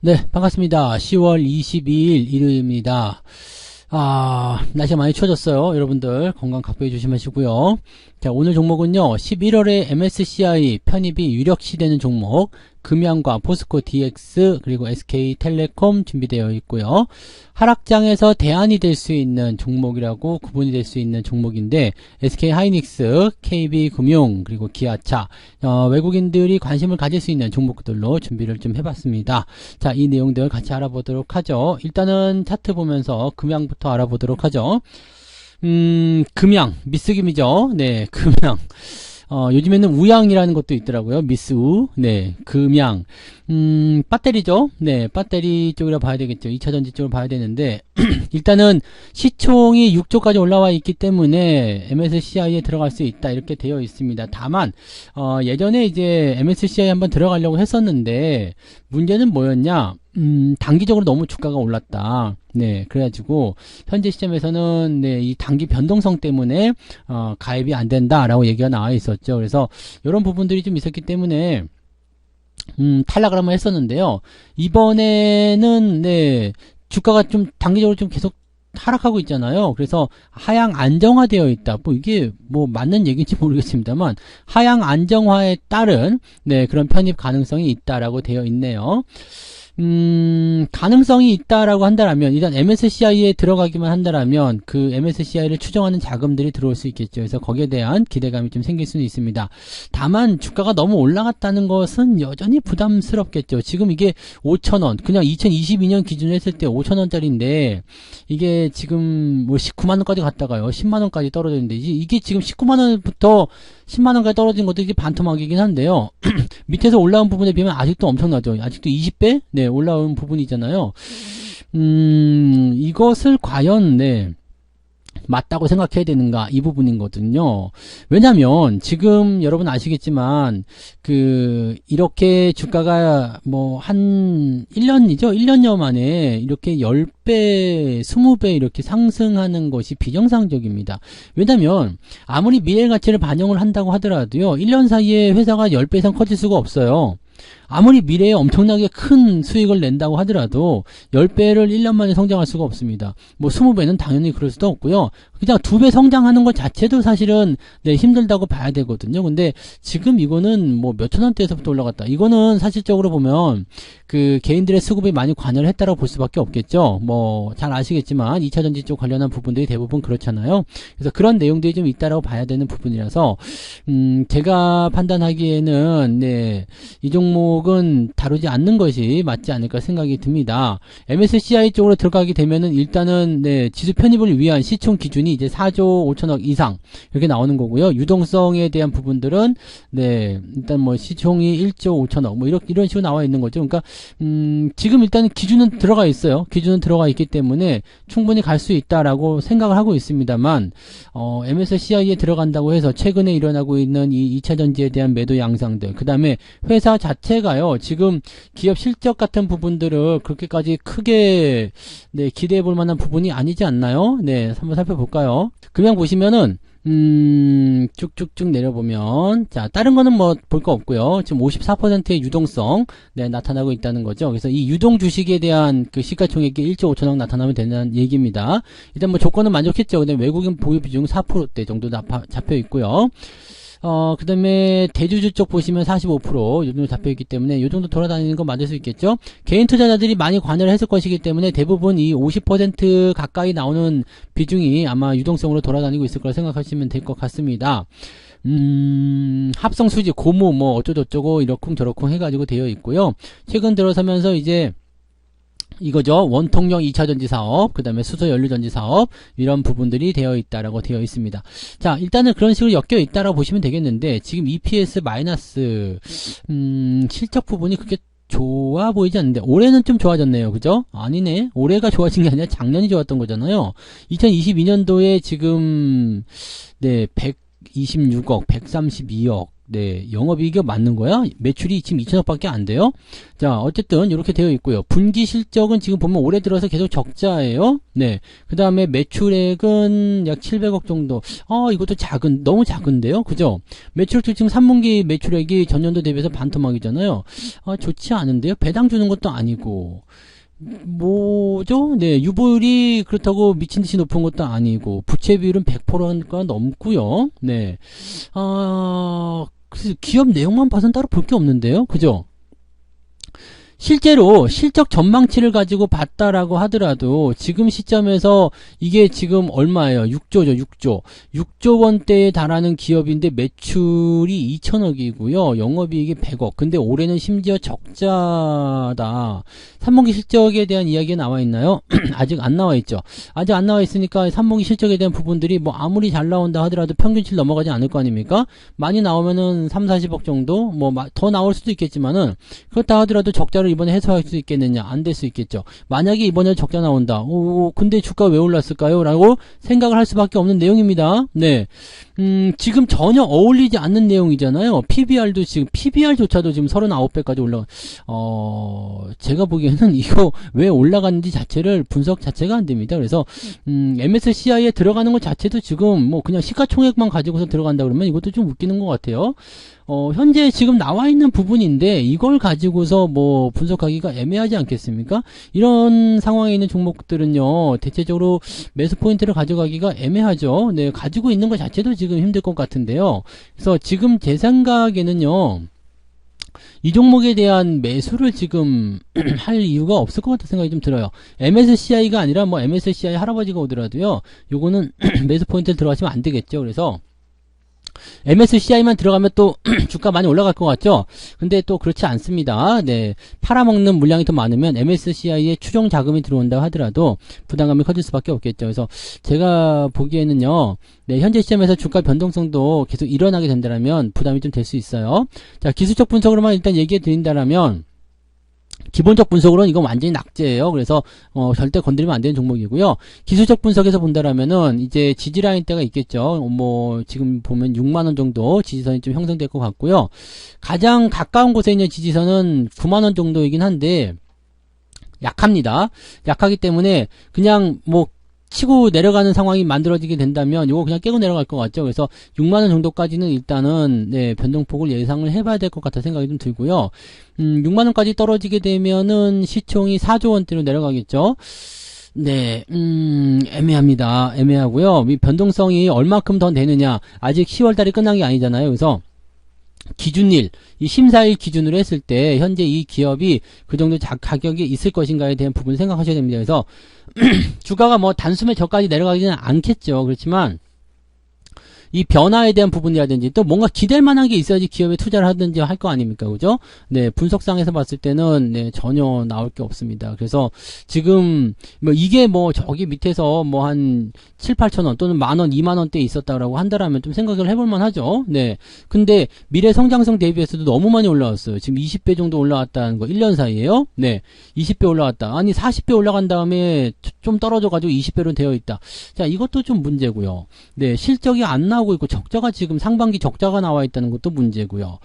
네, 반갑습니다. 10월 22일 일요일입니다. 날씨가 많이 추워졌어요. 여러분들 건강 각별히 조심하시고요. 자, 오늘 종목은요, 11월에 MSCI 편입이 유력시되는 종목, 금양과 포스코 DX, 그리고 SK텔레콤 준비되어 있고요. 하락장에서 대안이 될 수 있는 종목이라고 구분이 될 수 있는 종목인데, SK하이닉스, KB금융, 그리고 기아차, 외국인들이 관심을 가질 수 있는 종목들로 준비를 좀 해봤습니다. 자, 이 내용들 같이 알아보도록 하죠. 일단은 차트 보면서 금양부터 알아보도록 하죠. 금양, 미스김이죠. 네, 금양. 요즘에는 우양이라는 것도 있더라고요. 미스우. 네, 금양. 배터리죠. 네, 배터리 쪽이라 봐야 되겠죠. 2차전지 쪽으로 봐야 되는데, 일단은 시총이 6조까지 올라와 있기 때문에 MSCI에 들어갈 수 있다. 이렇게 되어 있습니다. 다만, 예전에 이제 MSCI에 한번 들어가려고 했었는데, 문제는 뭐였냐? 단기적으로 너무 주가가 올랐다. 네, 그래가지고, 현재 시점에서는, 네, 이 단기 변동성 때문에, 가입이 안 된다라고 얘기가 나와 있었죠. 그래서, 이런 부분들이 좀 있었기 때문에, 탈락을 한번 했었는데요. 이번에는, 네, 주가가 좀 단기적으로 좀 계속 하락하고 있잖아요. 그래서 하향 안정화되어 있다. 뭐 이게 뭐 맞는 얘기인지 모르겠습니다만, 하향 안정화에 따른, 네, 그런 편입 가능성이 있다라고 되어 있네요. 가능성이 있다라고 한다라면, 일단 MSCI에 들어가기만 한다라면, 그 MSCI를 추정하는 자금들이 들어올 수 있겠죠. 그래서 거기에 대한 기대감이 좀 생길 수는 있습니다. 다만, 주가가 너무 올라갔다는 것은 여전히 부담스럽겠죠. 지금 이게 5,000원, 그냥 2022년 기준으로 했을 때 5,000원짜리인데, 이게 지금 뭐 19만원까지 갔다가요, 10만원까지 떨어졌는데, 이게 지금 19만원부터 10만원까지 떨어진 것도 이게 반토막이긴 한데요. 밑에서 올라온 부분에 비하면 아직도 엄청나죠. 아직도 20배? 네, 올라온 부분이잖아요. 이것을 과연, 네, 맞다고 생각해야 되는가, 이 부분이거든요. 왜냐면, 지금 여러분 아시겠지만, 이렇게 주가가 한 1년이죠? 1년여 만에 이렇게 10배, 20배 이렇게 상승하는 것이 비정상적입니다. 왜냐면, 아무리 미래 가치를 반영을 한다고 하더라도요, 1년 사이에 회사가 10배 이상 커질 수가 없어요. 아무리 미래에 엄청나게 큰 수익을 낸다고 하더라도 10배를 1년 만에 성장할 수가 없습니다. 뭐 20배는 당연히 그럴 수도 없고요. 그냥 2배 성장하는 것 자체도 사실은 네, 힘들다고 봐야 되거든요. 근데 지금 이거는 뭐 몇천 원대에서부터 올라갔다. 이거는 사실적으로 보면 그 개인들의 수급이 많이 관여를 했다고 볼 수밖에 없겠죠. 뭐 잘 아시겠지만 2차전지 쪽 관련한 부분들이 대부분 그렇잖아요. 그래서 그런 내용들이 좀 있다라고 봐야 되는 부분이라서 제가 판단하기에는 네, 이 종목은 다루지 않는 것이 맞지 않을까 생각이 듭니다. MSCI 쪽으로 들어가게 되면은 일단은 네, 지수 편입을 위한 시총 기준이 이제 4조 5천억 이상 이렇게 나오는 거고요. 유동성에 대한 부분들은 네, 일단 뭐 시총이 1조 5천억 뭐 이런 식으로 나와 있는 거죠. 그러니까 지금 일단 기준은 들어가 있어요. 기준은 들어가 있기 때문에 충분히 갈 수 있다라고 생각을 하고 있습니다만 MSCI에 들어간다고 해서 최근에 일어나고 있는 이 2차전지에 대한 매도 양상들, 그 다음에 회사 자체가요, 지금 기업 실적 같은 부분들을 그렇게까지 크게 네, 기대해 볼 만한 부분이 아니지 않나요? 네, 한번 살펴볼까요? 그냥 보시면은 쭉쭉쭉 내려보면, 자, 다른 거는 뭐 볼 거 없고요. 지금 54%의 유동성, 네, 나타나고 있다는 거죠. 그래서 이 유동 주식에 대한 그 시가총액이 1조 5천억 나타나면 되는 얘기입니다. 일단 뭐 조건은 만족했죠. 근데 외국인 보유 비중 4%대 정도 잡혀 있고요. 그 다음에 대주주 쪽 보시면 45% 요 정도 잡혀있기 때문에 요 정도 돌아다니는 건 맞을 수 있겠죠. 개인 투자자들이 많이 관여를 했을 것이기 때문에 대부분 이 50% 가까이 나오는 비중이 아마 유동성으로 돌아다니고 있을 거라 생각하시면 될 것 같습니다. 합성 수지 고무 뭐 어쩌고저쩌고 이러쿵 저러쿵 해가지고 되어 있고요. 최근 들어서면서 이제 이거죠. 원통형 2차전지 사업, 그 다음에 수소연료전지 사업, 이런 부분들이 되어 있다라고 되어 있습니다. 자, 일단은 그런 식으로 엮여 있다라고 보시면 되겠는데, 지금 EPS 마이너스, 실적 부분이 그렇게 좋아 보이지 않는데 올해는 좀 좋아졌네요. 그죠? 아니네. 올해가 좋아진 게 아니라 작년이 좋았던 거잖아요. 2022년도에 지금 네 126억, 132억 네, 영업이익이 맞는 거야? 매출이 지금 2천억밖에 안 돼요? 자, 어쨌든 이렇게 되어 있고요. 분기 실적은 지금 보면 올해 들어서 계속 적자예요. 네, 그 다음에 매출액은 약 700억 정도. 이것도 너무 작은데요, 그죠? 매출도 지금 3분기 매출액이 전년도 대비해서 반토막이잖아요. 좋지 않은데요? 배당 주는 것도 아니고. 뭐죠? 네, 유보율이 그렇다고 미친 듯이 높은 것도 아니고, 부채 비율은 100%가 넘고요. 네, 그래서 기업 내용만 봐서는 따로 볼 게 없는데요, 그죠? 실제로 실적 전망치를 가지고 봤다라고 하더라도 지금 시점에서 이게 지금 얼마예요? 6조죠, 6조. 6조 원대에 달하는 기업인데 매출이 2천억이고요. 영업이익이 100억. 근데 올해는 심지어 적자다. 3분기 실적에 대한 이야기가 나와 있나요? 아직 안 나와 있죠. 아직 안 나와 있으니까 3분기 실적에 대한 부분들이 뭐 아무리 잘 나온다 하더라도 평균치를 넘어가지 않을 거 아닙니까? 많이 나오면은 3, 40억 정도? 뭐 더 나올 수도 있겠지만은 그렇다 하더라도 적자를 이번에 해소할 수 있겠느냐? 안 될 수 있겠죠. 만약에 이번에 적자 나온다. 근데 주가 왜 올랐을까요? 라고 생각을 할 수밖에 없는 내용입니다. 네. 지금 전혀 어울리지 않는 내용이잖아요. PBR도 지금, PBR조차도 지금 39배까지 제가 보기에는 이거 왜 올라갔는지 자체를 분석 자체가 안 됩니다. 그래서, MSCI에 들어가는 것 자체도 지금 뭐 그냥 시가총액만 가지고서 들어간다 그러면 이것도 좀 웃기는 것 같아요. 현재 지금 나와 있는 부분인데 이걸 가지고서 뭐 분석하기가 애매하지 않겠습니까? 이런 상황에 있는 종목들은요, 대체적으로 매수 포인트를 가져가기가 애매하죠. 네, 가지고 있는 것 자체도 지금 힘들 것 같은데요. 그래서 지금 제 생각에는요, 이 종목에 대한 매수를 지금 할 이유가 없을 것 같다는 생각이 좀 들어요. MSCI가 아니라 뭐 MSCI 할아버지가 오더라도요, 요거는 매수 포인트를 들어가시면 안 되겠죠. 그래서 MSCI만 들어가면 또 주가 많이 올라갈 것 같죠? 근데 또 그렇지 않습니다. 네, 팔아먹는 물량이 더 많으면 MSCI에 추정 자금이 들어온다고 하더라도 부담감이 커질 수밖에 없겠죠. 그래서 제가 보기에는요, 네, 현재 시점에서 주가 변동성도 계속 일어나게 된다면 부담이 좀 될 수 있어요. 자, 기술적 분석으로만 일단 얘기해 드린다면, 기본적 분석으로는 이건 완전히 낙제예요. 그래서 절대 건드리면 안 되는 종목이고요. 기술적 분석에서 본다라면은 이제 지지라인 대가 있겠죠. 뭐 지금 보면 6만 원 정도 지지선이 좀 형성될 것 같고요. 가장 가까운 곳에 있는 지지선은 9만 원 정도이긴 한데 약합니다. 약하기 때문에 그냥 뭐 치고 내려가는 상황이 만들어지게 된다면 이거 그냥 깨고 내려갈 것 같죠. 그래서 6만원 정도까지는 일단은 네, 변동폭을 예상을 해봐야 될 것 같아 생각이 좀 들고요. 6만원까지 떨어지게 되면은 시총이 4조 원대로 내려가겠죠. 네, 애매합니다. 애매하고요. 이 변동성이 얼마큼 더 되느냐. 아직 10월달이 끝난 게 아니잖아요. 그래서 기준일, 이 심사일 기준으로 했을 때 현재 이 기업이 그 정도 가격이 있을 것인가에 대한 부분을 생각하셔야 됩니다. 그래서 주가가 뭐 단숨에 저까지 내려가지는 않겠죠. 그렇지만 이 변화에 대한 부분이라든지 또 뭔가 기댈 만한 게 있어야지 기업에 투자를 하든지 할 거 아닙니까? 그죠? 네, 분석상에서 봤을 때는 네, 전혀 나올 게 없습니다. 그래서 지금 뭐 이게 뭐 저기 밑에서 뭐 한 7, 8천 원 또는 만 원, 2만 원대 있었다라고 한다라면 좀 생각을 해볼 만하죠. 네. 근데 미래 성장성 대비해서도 너무 많이 올라왔어요. 지금 20배 정도 올라왔다는 거 1년 사이에요. 네. 20배 올라왔다. 아니 40배 올라간 다음에 좀 떨어져 가지고 20배로 되어 있다. 자, 이것도 좀 문제고요. 네, 실적이 안 나오고 있고 적자가 지금 상반기 적자가 나와 있다는 것도 문제고요.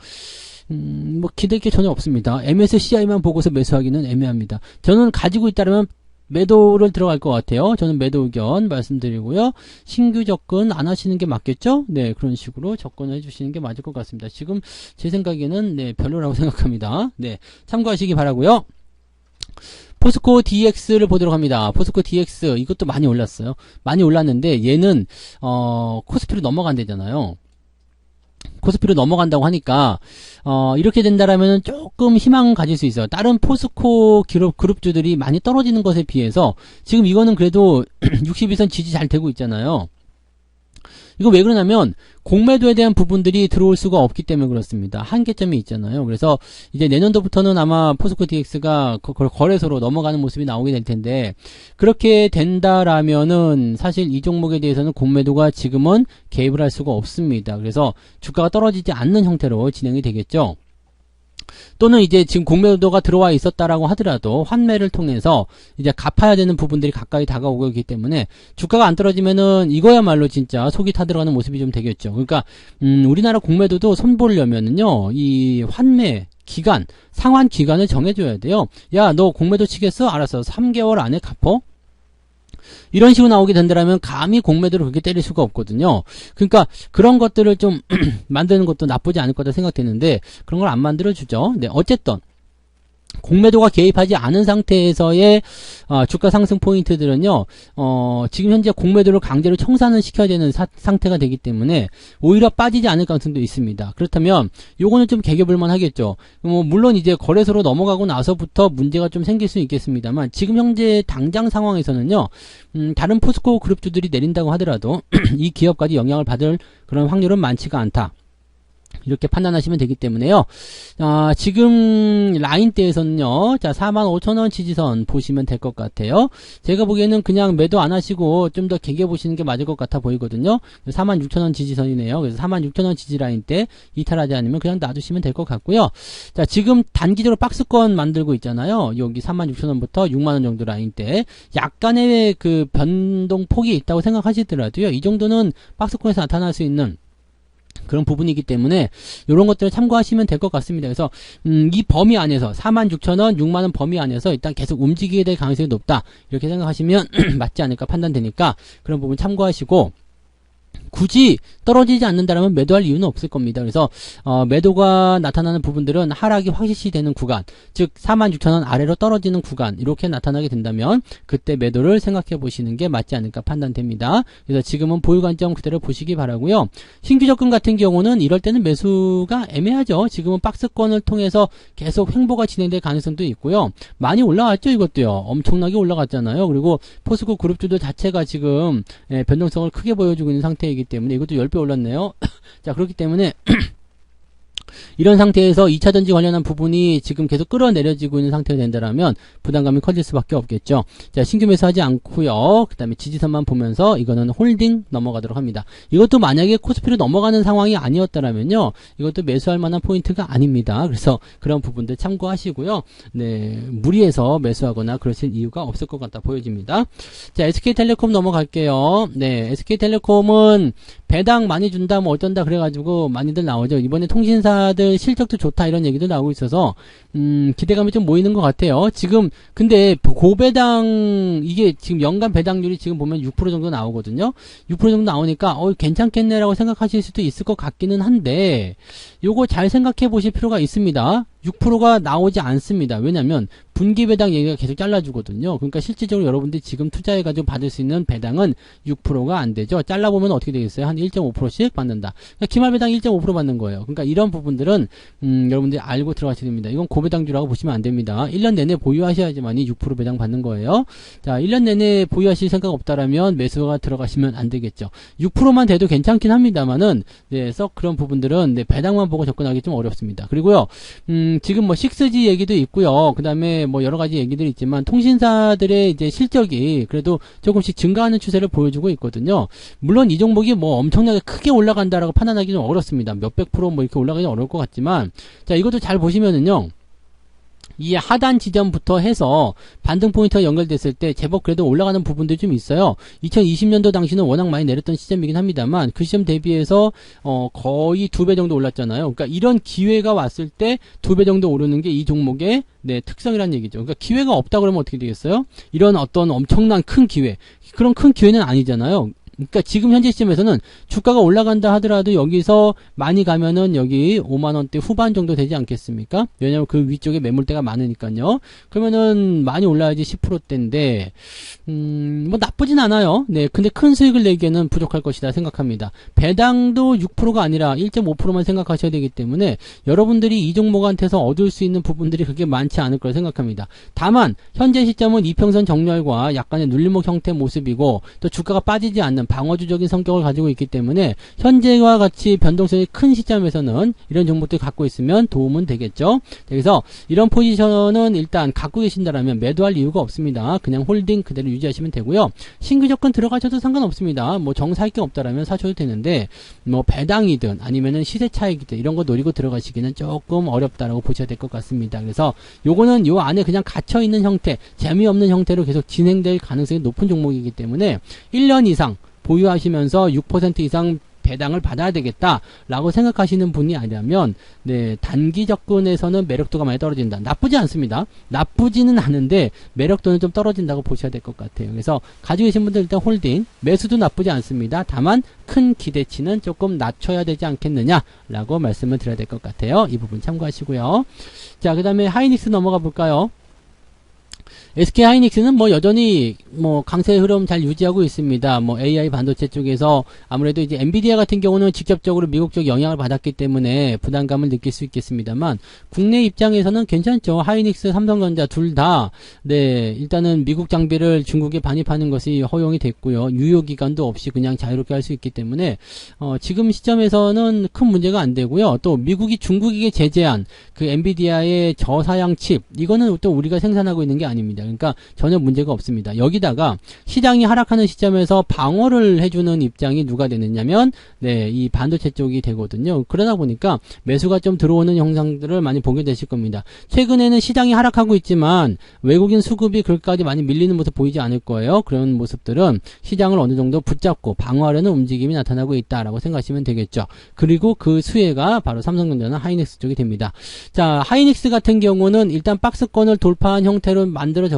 뭐 기댈 게 전혀 없습니다. MSCI만 보고서 매수하기는 애매합니다. 저는 가지고 있다면 매도를 들어갈 것 같아요. 저는 매도 의견 말씀드리고요. 신규 접근 안 하시는 게 맞겠죠? 네, 그런 식으로 접근해 주시는 게 맞을 것 같습니다. 지금 제 생각에는 네, 별로라고 생각합니다. 네, 참고하시기 바라고요. 포스코 DX를 보도록 합니다. 포스코 DX 이것도 많이 올랐어요. 많이 올랐는데 얘는 코스피로 넘어간대잖아요. 코스피로 넘어간다고 하니까 이렇게 된다라면 조금 희망 가질 수 있어요. 다른 포스코 그룹주들이 많이 떨어지는 것에 비해서 지금 이거는 그래도 62선 지지 잘 되고 있잖아요. 이거 왜 그러냐면 공매도에 대한 부분들이 들어올 수가 없기 때문에 그렇습니다. 한계점이 있잖아요. 그래서 이제 내년도부터는 아마 포스코 DX가 거래소로 넘어가는 모습이 나오게 될 텐데 그렇게 된다라면은 사실 이 종목에 대해서는 공매도가 지금은 개입을 할 수가 없습니다. 그래서 주가가 떨어지지 않는 형태로 진행이 되겠죠. 또는 이제 지금 공매도가 들어와 있었다라고 하더라도 환매를 통해서 이제 갚아야 되는 부분들이 가까이 다가오고 있기 때문에 주가가 안 떨어지면은 이거야말로 진짜 속이 타들어가는 모습이 좀 되겠죠. 그러니까 우리나라 공매도도 손보려면은요 이 환매 기간, 상환 기간을 정해줘야 돼요. 야, 너 공매도 치겠어? 알았어. 3개월 안에 갚어? 이런 식으로 나오게 된다면 감히 공매도를 그렇게 때릴 수가 없거든요. 그러니까 그런 것들을 좀 만드는 것도 나쁘지 않을 거다 생각되는데 그런 걸 안 만들어주죠. 네, 어쨌든 공매도가 개입하지 않은 상태에서의 주가 상승 포인트들은요, 지금 현재 공매도를 강제로 청산을 시켜야 되는 상태가 되기 때문에 오히려 빠지지 않을 가능성도 있습니다. 그렇다면 요거는 좀 개겨볼만 하겠죠. 물론 이제 거래소로 넘어가고 나서부터 문제가 좀 생길 수 있겠습니다만 지금 현재 당장 상황에서는요, 다른 포스코 그룹주들이 내린다고 하더라도 이 기업까지 영향을 받을 그런 확률은 많지가 않다. 이렇게 판단하시면 되기 때문에요. 지금 라인대에서는요. 자, 45,000원 지지선 보시면 될 것 같아요. 제가 보기에는 그냥 매도 안 하시고 좀 더 개겨 보시는 게 맞을 것 같아 보이거든요. 46,000원 지지선이네요. 그래서 46,000원 지지 라인 때 이탈하지 않으면 그냥 놔두시면 될 것 같고요. 자, 지금 단기적으로 박스권 만들고 있잖아요. 여기 46,000원부터 6만원 정도 라인 때 약간의 그 변동폭이 있다고 생각하시더라도요. 이 정도는 박스권에서 나타날 수 있는 그런 부분이기 때문에 이런 것들을 참고하시면 될 것 같습니다. 그래서 이 범위 안에서 46,000원, 6만원 범위 안에서 일단 계속 움직이게 될 가능성이 높다. 이렇게 생각하시면 맞지 않을까 판단되니까 그런 부분 참고하시고 굳이 떨어지지 않는다면 매도할 이유는 없을 겁니다. 그래서 매도가 나타나는 부분들은 하락이 확실시 되는 구간, 즉 46,000원 아래로 떨어지는 구간 이렇게 나타나게 된다면 그때 매도를 생각해 보시는 게 맞지 않을까 판단됩니다. 그래서 지금은 보유 관점 그대로 보시기 바라고요. 신규 접근 같은 경우는 이럴 때는 매수가 애매하죠. 지금은 박스권을 통해서 계속 횡보가 진행될 가능성도 있고요. 많이 올라왔죠. 이것도요. 엄청나게 올라갔잖아요. 그리고 포스코 그룹주들 자체가 지금 변동성을 크게 보여주고 있는 상태이기 때문에 이것도 10배 올랐네요. 자, 그렇기 때문에 이런 상태에서 2차전지 관련한 부분이 지금 계속 끌어내려지고 있는 상태가 된다면 부담감이 커질 수밖에 없겠죠. 자, 신규 매수하지 않고요. 그 다음에 지지선만 보면서 이거는 홀딩 넘어가도록 합니다. 이것도 만약에 코스피로 넘어가는 상황이 아니었다면요. 이것도 매수할 만한 포인트가 아닙니다. 그래서 그런 부분들 참고하시고요. 네, 무리해서 매수하거나 그러실 이유가 없을 것 같다 보여집니다. 자, SK텔레콤 넘어갈게요. 네, SK텔레콤은 배당 많이 준다 뭐 어쩐다 그래가지고 많이들 나오죠. 이번에 통신사들 실적도 좋다 이런 얘기도 나오고 있어서 기대감이 좀 모이는 것 같아요. 지금 근데 고배당 이게 지금 연간 배당률이 지금 보면 6% 정도 나오거든요. 6% 정도 나오니까 괜찮겠네라고 생각하실 수도 있을 것 같기는 한데 요거 잘 생각해 보실 필요가 있습니다. 6%가 나오지 않습니다. 왜냐면 분기 배당 얘기가 계속 잘라주거든요. 그러니까 실질적으로 여러분들이 지금 투자해가지고 받을 수 있는 배당은 6%가 안 되죠. 잘라보면 어떻게 되겠어요? 한 1.5%씩 받는다. 그러니까 기말 배당 1.5% 받는 거예요. 그러니까 이런 부분들은 여러분들이 알고 들어가셔야 됩니다. 이건 고배당주라고 보시면 안 됩니다. 1년 내내 보유하셔야지만이 6% 배당 받는 거예요. 자, 1년 내내 보유하실 생각 없다라면 매수가 들어가시면 안 되겠죠. 6%만 돼도 괜찮긴 합니다만은 네, 썩 그런 부분들은 네, 배당만 보고 접근하기 좀 어렵습니다. 그리고요. 지금 뭐 6G 얘기도 있고요. 그 다음에 뭐 여러 가지 얘기들이 있지만 통신사들의 이제 실적이 그래도 조금씩 증가하는 추세를 보여주고 있거든요. 물론 이 종목이 뭐 엄청나게 크게 올라간다라고 판단하기 좀 어렵습니다. 몇백 프로 뭐 이렇게 올라가기 어려울 것 같지만 자, 이것도 잘 보시면은요. 이 하단 지점부터 해서 반등 포인트가 연결됐을 때 제법 그래도 올라가는 부분들이 좀 있어요. 2020년도 당시는 워낙 많이 내렸던 시점이긴 합니다만 그 시점 대비해서 거의 2배 정도 올랐잖아요. 그러니까 이런 기회가 왔을 때 2배 정도 오르는 게 이 종목의 네, 특성이라는 얘기죠. 그러니까 기회가 없다 그러면 어떻게 되겠어요? 이런 어떤 엄청난 큰 기회, 그런 큰 기회는 아니잖아요. 그러니까 지금 현재 시점에서는 주가가 올라간다 하더라도 여기서 많이 가면은 여기 5만원대 후반 정도 되지 않겠습니까? 왜냐면 그 위쪽에 매물대가 많으니까요. 그러면은 많이 올라야지 10%대인데 뭐 나쁘진 않아요. 네, 근데 큰 수익을 내기에는 부족할 것이다 생각합니다. 배당도 6%가 아니라 1.5%만 생각하셔야 되기 때문에 여러분들이 이 종목한테서 얻을 수 있는 부분들이 그렇게 많지 않을 거라 생각합니다. 다만 현재 시점은 이평선 정렬과 약간의 눌림목 형태 모습이고 또 주가가 빠지지 않는 방어주적인 성격을 가지고 있기 때문에 현재와 같이 변동성이 큰 시점에서는 이런 종목들 갖고 있으면 도움은 되겠죠. 그래서 이런 포지션은 일단 갖고 계신다라면 매도할 이유가 없습니다. 그냥 홀딩 그대로 유지하시면 되고요. 신규 접근 들어가셔도 상관없습니다. 뭐 정사할 게 없다라면 사셔도 되는데 뭐 배당이든 아니면은 시세 차익이든 이런 거 노리고 들어가시기는 조금 어렵다라고 보셔야 될 것 같습니다. 그래서 요거는 요 안에 그냥 갇혀 있는 형태, 재미없는 형태로 계속 진행될 가능성이 높은 종목이기 때문에 1년 이상 보유하시면서 6% 이상 배당을 받아야 되겠다라고 생각하시는 분이 아니라면 네, 단기 접근에서는 매력도가 많이 떨어진다. 나쁘지 않습니다. 나쁘지는 않은데 매력도는 좀 떨어진다고 보셔야 될 것 같아요. 그래서 가지고 계신 분들 일단 홀딩, 매수도 나쁘지 않습니다. 다만 큰 기대치는 조금 낮춰야 되지 않겠느냐라고 말씀을 드려야 될 것 같아요. 이 부분 참고하시고요. 자, 그 다음에 하이닉스 넘어가 볼까요? SK 하이닉스는 뭐 여전히 뭐 강세 흐름 잘 유지하고 있습니다. 뭐 AI 반도체 쪽에서 아무래도 이제 엔비디아 같은 경우는 직접적으로 미국 쪽 영향을 받았기 때문에 부담감을 느낄 수 있겠습니다만 국내 입장에서는 괜찮죠. 하이닉스, 삼성전자 둘 다 네, 일단은 미국 장비를 중국에 반입하는 것이 허용이 됐고요. 유효 기간도 없이 그냥 자유롭게 할 수 있기 때문에 지금 시점에서는 큰 문제가 안 되고요. 또 미국이 중국에게 제재한 그 엔비디아의 저사양 칩 이거는 또 우리가 생산하고 있는 게 아닙니다. 그러니까 전혀 문제가 없습니다. 여기다가 시장이 하락하는 시점에서 방어를 해주는 입장이 누가 되느냐면 네, 이 반도체 쪽이 되거든요. 그러다 보니까 매수가 좀 들어오는 형상들을 많이 보게 되실 겁니다. 최근에는 시장이 하락하고 있지만 외국인 수급이 그렇게까지 많이 밀리는 모습 보이지 않을 거예요. 그런 모습들은 시장을 어느 정도 붙잡고 방어하려는 움직임이 나타나고 있다라고 생각하시면 되겠죠. 그리고 그 수혜가 바로 삼성전자나 하이닉스 쪽이 됩니다. 자, 하이닉스 같은 경우는 일단 박스권을 돌파한 형태로 만들어졌고요.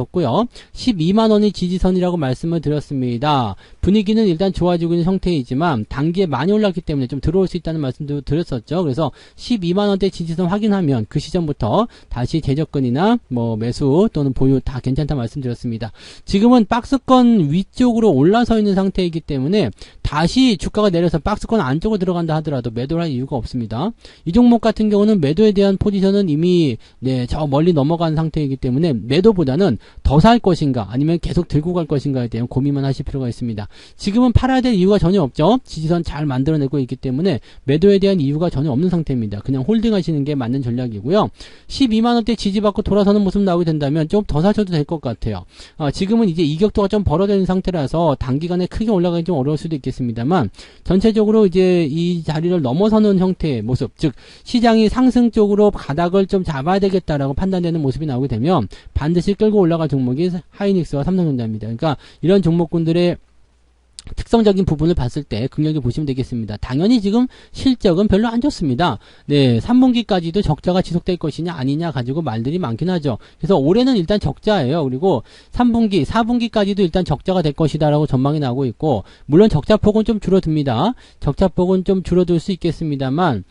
12만원이 지지선이라고 말씀을 드렸습니다. 분위기는 일단 좋아지고 있는 형태이지만 단기에 많이 올랐기 때문에 좀 들어올 수 있다는 말씀도 드렸었죠. 그래서 12만원대 지지선 확인하면 그 시점부터 다시 재접근이나 뭐 매수 또는 보유 다 괜찮다 말씀드렸습니다. 지금은 박스권 위쪽으로 올라서 있는 상태이기 때문에 다시 주가가 내려서 박스권 안쪽으로 들어간다 하더라도 매도를 할 이유가 없습니다. 이 종목 같은 경우는 매도에 대한 포지션은 이미 네, 저 멀리 넘어간 상태이기 때문에 매도보다는 더 살 것인가 아니면 계속 들고 갈 것인가에 대한 고민만 하실 필요가 있습니다. 지금은 팔아야 될 이유가 전혀 없죠. 지지선 잘 만들어내고 있기 때문에 매도에 대한 이유가 전혀 없는 상태입니다. 그냥 홀딩 하시는 게 맞는 전략이고요. 12만원대 지지받고 돌아서는 모습 나오게 된다면 좀 더 사셔도 될 것 같아요. 지금은 이제 이격도가 좀 벌어지는 상태라서 단기간에 크게 올라가기 좀 어려울 수도 있겠습니다만 전체적으로 이제 이 자리를 넘어서는 형태의 모습, 즉 시장이 상승 쪽으로 바닥을 좀 잡아야 되겠다라고 판단되는 모습이 나오게 되면 반드시 끌고 올라갈 종목이 하이닉스와 삼성전자입니다. 그러니까 이런 종목군들의 특성적인 부분을 봤을 때 긍정적으로 보시면 되겠습니다. 당연히 지금 실적은 별로 안 좋습니다. 네, 3분기까지도 적자가 지속될 것이냐 아니냐 가지고 말들이 많긴 하죠. 그래서 올해는 일단 적자예요. 그리고 3분기, 4분기까지도 일단 적자가 될 것이다라고 전망이 나오고 있고 물론 적자폭은 좀 줄어듭니다. 적자폭은 좀 줄어들 수 있겠습니다만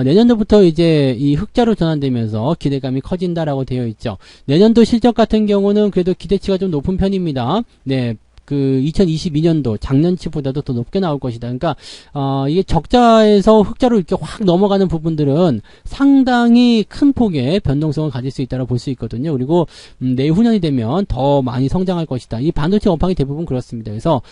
내년도부터 이제 이 흑자로 전환되면서 기대감이 커진다라고 되어 있죠. 내년도 실적 같은 경우는 그래도 기대치가 좀 높은 편입니다. 네. 그 2022년도 작년치보다도 더 높게 나올 것이다. 그러니까 이게 적자에서 흑자로 이렇게 확 넘어가는 부분들은 상당히 큰 폭의 변동성을 가질 수 있다고 볼 수 있거든요. 그리고 내후년이 되면 더 많이 성장할 것이다. 이 반도체 업황이 대부분 그렇습니다. 그래서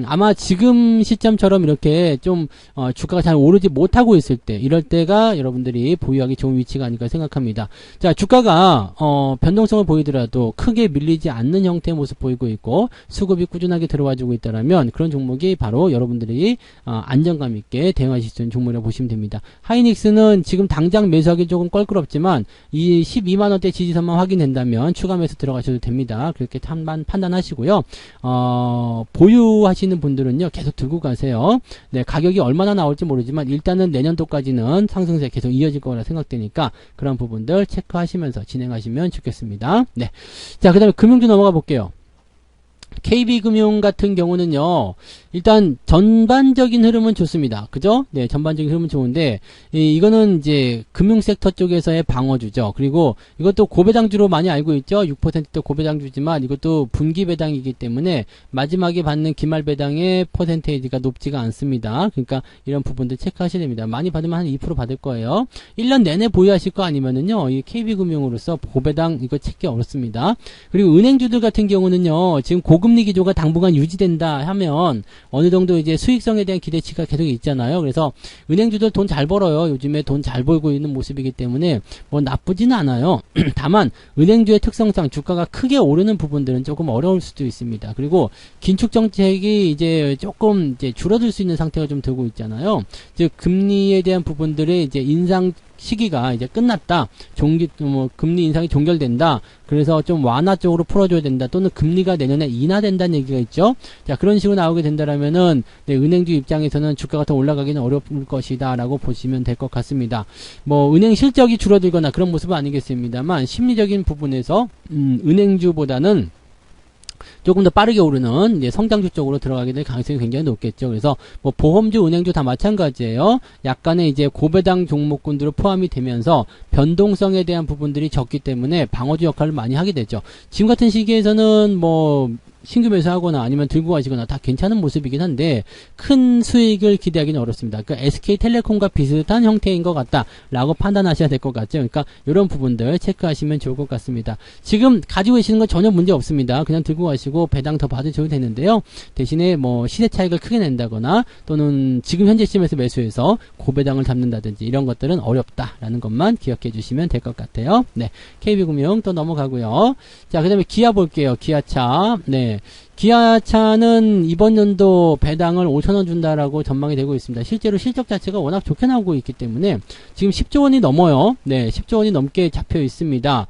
아마 지금 시점처럼 이렇게 좀 주가가 잘 오르지 못하고 있을 때 이럴 때가 여러분들이 보유하기 좋은 위치가 아닐까 생각합니다. 자, 주가가 변동성을 보이더라도 크게 밀리지 않는 형태의 모습 보이고 있고 수급이 꾸준하게 들어와주고 있다라면 그런 종목이 바로 여러분들이 안정감 있게 대응하실 수 있는 종목이라고 보시면 됩니다. 하이닉스는 지금 당장 매수하기 조금 껄끄럽지만 이 12만원대 지지선만 확인된다면 추가 매수 들어가셔도 됩니다. 그렇게 판단하시고요. 보유하시는 분들은요 계속 들고 가세요. 네, 가격이 얼마나 나올지 모르지만 일단은 내년도까지는 상승세 계속 이어질 거라 생각되니까 그런 부분들 체크하시면서 진행하시면 좋겠습니다. 네, 자, 그 다음에 금융주 넘어가 볼게요. KB금융 같은 경우는요, 일단 전반적인 흐름은 좋습니다. 그죠? 네, 전반적인 흐름은 좋은데, 이거는 이제 금융섹터 쪽에서의 방어주죠. 그리고 이것도 고배당주로 많이 알고 있죠? 6%도 고배당주지만 이것도 분기배당이기 때문에 마지막에 받는 기말배당의 퍼센테이지가 높지가 않습니다. 그러니까 이런 부분들 체크하셔야 됩니다. 많이 받으면 한 2% 받을 거예요. 1년 내내 보유하실 거 아니면은요, 이 KB금융으로서 고배당 이거 찾기 어렵습니다. 그리고 은행주들 같은 경우는요, 지금 고금 고금리 기조가 당분간 유지된다 하면 어느 정도 이제 수익성에 대한 기대치가 계속 있잖아요. 그래서 은행주들 돈 잘 벌어요. 요즘에 돈 잘 벌고 있는 모습이기 때문에 뭐 나쁘지는 않아요. 다만 은행주의 특성상 주가가 크게 오르는 부분들은 조금 어려울 수도 있습니다. 그리고 긴축 정책이 이제 조금 이제 줄어들 수 있는 상태가 좀 되고 있잖아요. 즉 금리에 대한 부분들의 이제 인상 시기가 이제 끝났다. 금리 인상이 종결된다. 그래서 좀 완화 쪽으로 풀어줘야 된다. 또는 금리가 내년에 인하된다는 얘기가 있죠. 자, 그런 식으로 나오게 된다라면은, 네, 은행주 입장에서는 주가가 더 올라가기는 어려울 것이다. 라고 보시면 될 것 같습니다. 뭐, 은행 실적이 줄어들거나 그런 모습은 아니겠습니다만, 심리적인 부분에서, 은행주보다는 조금 더 빠르게 오르는 이제 성장주 쪽으로 들어가게 될 가능성이 굉장히 높겠죠. 그래서 뭐 보험주, 은행주 다 마찬가지예요. 약간의 이제 고배당 종목군들로 포함이 되면서 변동성에 대한 부분들이 적기 때문에 방어주 역할을 많이 하게 되죠. 지금 같은 시기에서는 뭐 신규 매수하거나 아니면 들고 가시거나 다 괜찮은 모습이긴 한데 큰 수익을 기대하기는 어렵습니다. 그러니까 SK텔레콤과 비슷한 형태인 것 같다라고 판단하셔야 될 것 같죠. 그러니까 이런 부분들 체크하시면 좋을 것 같습니다. 지금 가지고 계시는 건 전혀 문제 없습니다. 그냥 들고 가시고 배당 더 받으셔도 되는데요. 대신에 뭐 시세 차익을 크게 낸다거나 또는 지금 현재 시점에서 매수해서 고배당을 잡는다든지 이런 것들은 어렵다라는 것만 기억해 주시면 될 것 같아요. 네, KB금융 또 넘어가고요. 자, 그 다음에 기아 볼게요. 기아차. 네. 기아차는 이번 연도 배당을 5,000원 준다라고 전망이 되고 있습니다. 실제로 실적 자체가 워낙 좋게 나오고 있기 때문에 지금 10조 원이 넘어요. 네, 10조 원이 넘게 잡혀 있습니다.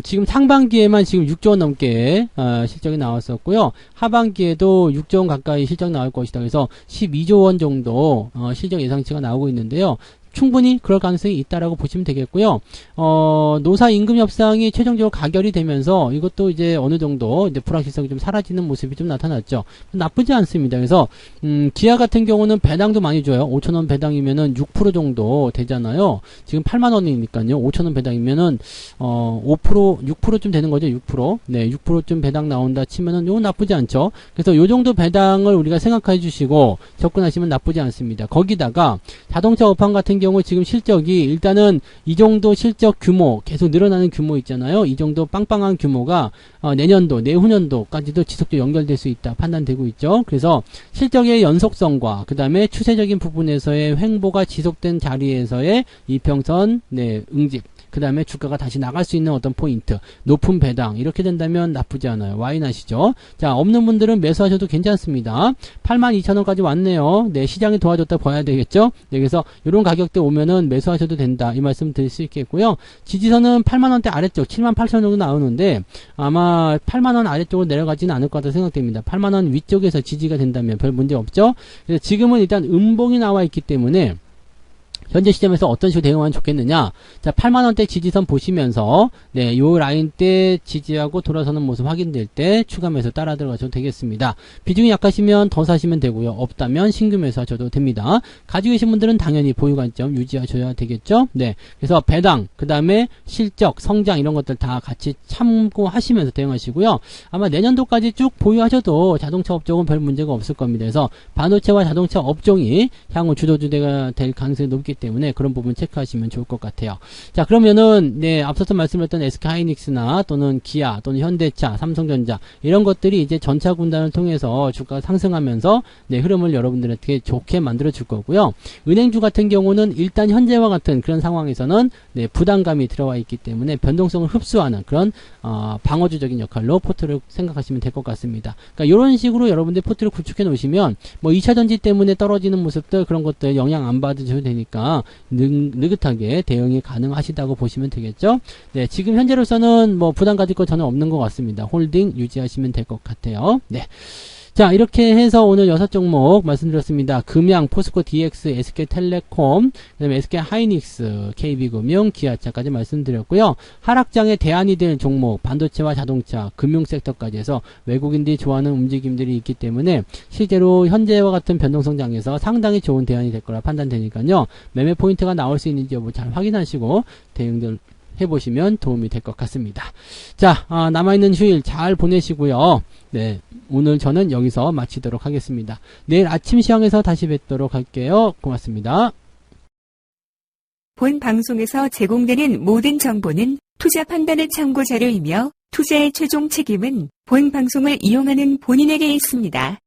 지금 상반기에만 지금 6조 원 넘게 실적이 나왔었고요. 하반기에도 6조 원 가까이 실적 나올 것이다. 그래서 12조 원 정도 실적 예상치가 나오고 있는데요. 충분히 그럴 가능성이 있다라고 보시면 되겠고요. 노사 임금 협상이 최종적으로 가결이 되면서 이것도 이제 어느 정도 이제 불확실성이 좀 사라지는 모습이 좀 나타났죠. 나쁘지 않습니다. 그래서 기아 같은 경우는 배당도 많이 줘요. 5,000원 배당이면은 6% 정도 되잖아요. 지금 8만 원이니까요. 5,000원 배당이면은 6%쯤 되는 거죠. 6%. 네, 6%쯤 배당 나온다 치면은 이거 나쁘지 않죠. 그래서 요 정도 배당을 우리가 생각해 주시고 접근하시면 나쁘지 않습니다. 거기다가 자동차 업황 같은 경우 지금 실적이 일단은 이 정도 실적 규모 계속 늘어나는 규모 있잖아요. 이 정도 빵빵한 규모가 내년도, 내후년도까지도 지속적으로 연결될 수 있다 판단되고 있죠. 그래서 실적의 연속성과 그 다음에 추세적인 부분에서의 횡보가 지속된 자리에서의 이평선 응집 그 다음에 주가가 다시 나갈 수 있는 어떤 포인트, 높은 배당 이렇게 된다면 나쁘지 않아요. 와인하시죠. 자, 없는 분들은 매수하셔도 괜찮습니다. 82,000원까지 왔네요. 네, 시장이 도와줬다 봐야 되겠죠. 네, 그래서 이런 가격대 오면은 매수하셔도 된다 이 말씀 드릴 수 있겠고요. 지지선은 8만원대 아래쪽 78,000원 정도 나오는데 아마 8만원 아래쪽으로 내려가지는 않을 것 같다 생각됩니다. 8만원 위쪽에서 지지가 된다면 별 문제 없죠. 그래서 지금은 일단 음봉이 나와 있기 때문에 현재 시점에서 어떤 식으로 대응하면 좋겠느냐. 자, 8만원대 지지선 보시면서, 네, 요 라인 때 지지하고 돌아서는 모습 확인될 때 추가 매수 따라 들어가셔도 되겠습니다. 비중이 약하시면 더 사시면 되고요. 없다면 신규 매수 하셔도 됩니다. 가지고 계신 분들은 당연히 보유 관점 유지하셔야 되겠죠. 네. 그래서 배당, 그 다음에 실적, 성장 이런 것들 다 같이 참고하시면서 대응하시고요. 아마 내년도까지 쭉 보유하셔도 자동차 업종은 별 문제가 없을 겁니다. 그래서 반도체와 자동차 업종이 향후 주도주대가 될 가능성이 높기 때문에 그런 부분 체크하시면 좋을 것 같아요. 자, 그러면은 네, 앞서서 말씀드렸던 SK하이닉스나 또는 기아 또는 현대차, 삼성전자 이런 것들이 이제 전차 군단을 통해서 주가가 상승하면서 네, 흐름을 여러분들에게 좋게 만들어 줄 거고요. 은행주 같은 경우는 일단 현재와 같은 그런 상황에서는 네, 부담감이 들어와 있기 때문에 변동성을 흡수하는 그런 방어주적인 역할로 포트를 생각하시면 될 것 같습니다. 그러니까 이런 식으로 여러분들 포트를 구축해 놓으시면 뭐 2차전지 때문에 떨어지는 모습들 그런 것들 영향 안 받으셔도 되니까 느긋하게 대응이 가능하시다고 보시면 되겠죠. 네, 지금 현재로서는 뭐 부담 가질 거 전혀 없는 것 같습니다. 홀딩 유지하시면 될 것 같아요. 네. 자, 이렇게 해서 오늘 6종목 말씀드렸습니다. 금양, 포스코 DX, SK텔레콤, 그 다음에 SK하이닉스, KB금융, 기아차까지 말씀드렸고요. 하락장에 대안이 될 종목, 반도체와 자동차, 금융섹터까지 해서 외국인들이 좋아하는 움직임들이 있기 때문에 실제로 현재와 같은 변동성장에서 상당히 좋은 대안이 될 거라 판단되니까요. 매매 포인트가 나올 수 있는지 여부 잘 확인하시고 대응들 해보시면 도움이 될 것 같습니다. 자, 남아있는 휴일 잘 보내시고요. 네, 오늘 저는 여기서 마치도록 하겠습니다. 내일 아침 시황에서 다시 뵙도록 할게요. 고맙습니다. 본 방송에서 제공되는 모든 정보는 투자 판단의 참고 자료이며 투자의 최종 책임은 본 방송을 이용하는 본인에게 있습니다.